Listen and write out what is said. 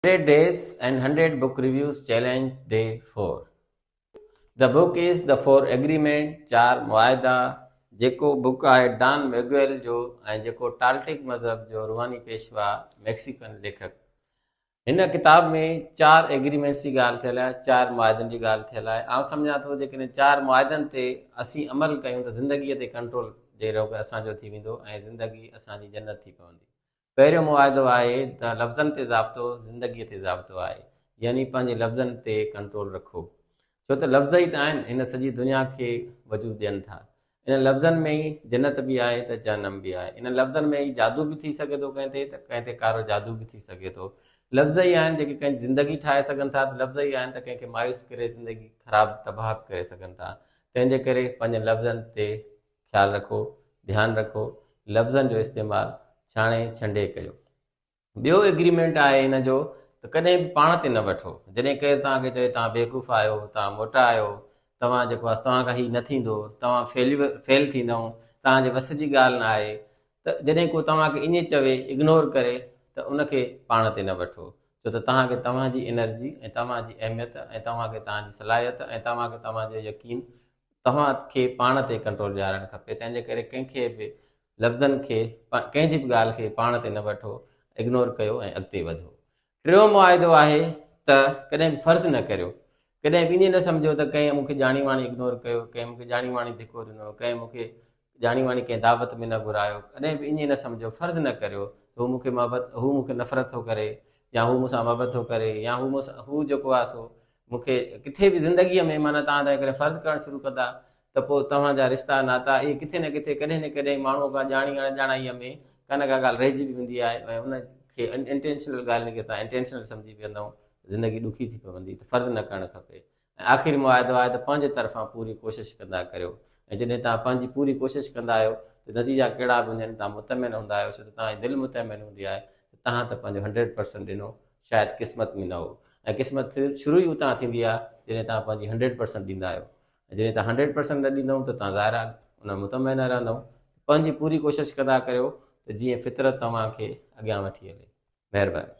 100 Days and 100 Book Reviews Challenge Day 4. The book is The Four Agreement, चार मुआहिदा, जेको book आहे don मैगुएल जो ऐं जेको टाल्टिक मज़हब जो रूहानी पेशवा मैक्सिकन लेखक। हिन किताब में 4 एग्रीमेंट्स जी ॻाल्हि थियल आहे, 4 मुआहिदनि जी ॻाल्हि थियल आहे। आउं सम्झां थो जेकॾहिं 4 मुआहिदनि ते असीं अमल कयूं त ज़िंदगीअ ते कंट्रोल जे रोग असांजो थी वेंदो ऐं ज़िंदगी असांजी जन्नत थी पवंदी। पहिरियों मुआहिदो आहे त लफ़्ज़नि ते ज़ाब्तो, ज़िंदगीअ ते ज़ाब्तो आहे, यानी पंहिंजे लफ़्ज़नि ते कंट्रोल रखो, छो त लफ़्ज़ ई त आहिनि हिन सॼी दुनिया खे वजूद ॾियनि था। इन लफ़्ज़नि में ई जन्नत बि आहे त जहन्नम बि आहे। इन लफ़्ज़नि में ई जादू बि थी सघे थो कंहिं ते, त कंहिं ते कारो जादू बि थी सघे थो। लफ़्ज़ ई आहिनि जेके कंहिंजी ज़िंदगी ठाहे सघनि था, त लफ़्ज़ ई आहिनि त कंहिंखे मायूस करे ज़िंदगी ख़राबु तबाह करे सघनि था। तंहिंजे करे पंहिंजे लफ़्ज़नि ते ख़्यालु रखो, ध्यानु रखो, लफ़्ज़नि जो इस्तेमालु छाणे छंडे कयो। ॿियो एग्रीमेंट आहे हिन जो त कॾहिं बि पाण ते न वठो। जॾहिं केरु तव्हांखे चए तव्हां बेवकूफ़ आहियो, तव्हां मोटा आहियो, तव्हां जेको आहे तव्हांखां हीउ न थींदो, तव्हां फेल थींदव, तव्हांजे वस जी ॻाल्हि न आहे, त जॾहिं को तव्हांखे ईअं चवे, इग्नोर करे, त उनखे पाण ते न वठो, छो त तव्हांखे तव्हांजी एनर्जी ऐं तव्हांजी अहमियत ऐं तव्हांखे तव्हांजी सलाहियत ऐं तव्हांखे तव्हांजो यकीन तव्हांखे पाण ते कंट्रोल ॾियारणु खपे। तंहिंजे करे कंहिंखे बि लफ़्ज़नि खे, कंहिंजी बि ॻाल्हि खे पाण ते न वठो, इग्नोर कयो ऐं अॻिते वधो। टियों मुआहिदो आहे त कॾहिं बि फ़र्ज़ु न करियो। कॾहिं बि ईअं न सम्झो त कंहिं मूंखे ॼाणी वाणी इग्नोर कयो, कंहिं मूंखे ॼाणी वाणी धिको ॾिनो, कंहिं मूंखे ॼाणी वाणी कंहिं दावत में न घुरायो। कॾहिं बि ईअं न सम्झो, फ़र्ज़ु न करियो हू मूंखे नफ़रत थो करे, या हू मूंसां मोहबत थो करे, या हू जेको आहे सो मूंखे किथे बि ज़िंदगीअ में माना तव्हां त करे फ़र्ज़ु करणु शुरू कंदा त पोइ तव्हांजा रिश्ता नाता इहे किथे न किथे कॾहिं न कॾहिं माण्हू खां ॼाणी अणॼाणाईअ में का न का ॻाल्हि रहिजी बि वेंदी आहे ऐं उनखे इंटेंशनल ॻाल्हि खे तव्हां इंटेंशनल सम्झी वेंदव, ज़िंदगी ॾुखी थी पवंदी। त फ़र्ज़ु न करणु खपे। ऐं आख़िरी मुआहिदो आहे त पंहिंजे तरफ़ां पूरी कोशिशि कंदा करियो, ऐं जॾहिं तव्हां पंहिंजी पूरी कोशिशि कंदा आहियो त नतीजा कहिड़ा बि हुजनि तव्हां मुतमिन हूंदा आहियो, छो त तव्हांजी दिलि मुतमिन हूंदी आहे त तव्हां त पंहिंजो 100% ॾिनो, शायदि क़िस्मत में न हो। ऐं क़िस्मत शुरू ई उतां थींदी आहे जॾहिं तव्हां पंहिंजी 100% ॾींदा आहियो। ऐं जॾहिं तव्हां 100% न ॾींदव त तव्हां ज़ाहिर आहे उन मुतमिन न रहंदव। पंहिंजी पूरी कोशिशि कंदा करियो त जीअं फितरत तव्हांखे अॻियां वठी हले। महिरबानी।